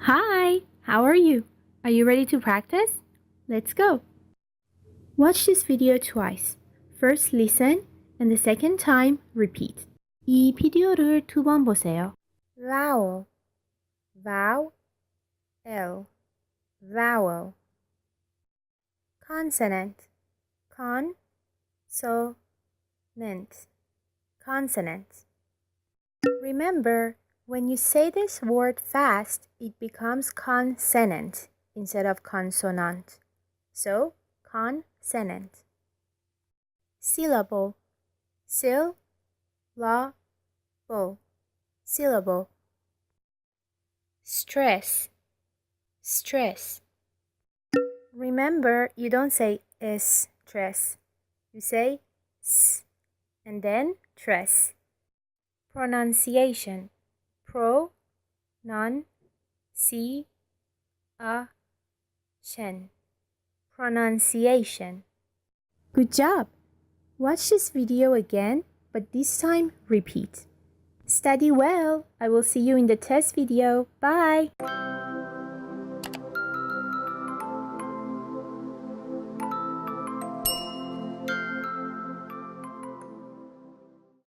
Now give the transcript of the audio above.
Hi, how are you? Are you ready to practice? Let's go. Watch this video twice. First listen and the second time repeat. 이 비디오를 2번 보세요. Vowel, vowel, vowel. Consonant, consonant, consonant. Remember, when you say this word fast, it becomes consonant instead of consonant. So, consonant. Syllable, syllable, syllable. Stress, stress. Remember, you don't say stress. You say s and then tress. Pronunciation, pronunciation. Good job. Watch this video again, but this time repeat. Study well. I will see you in the test video. Bye.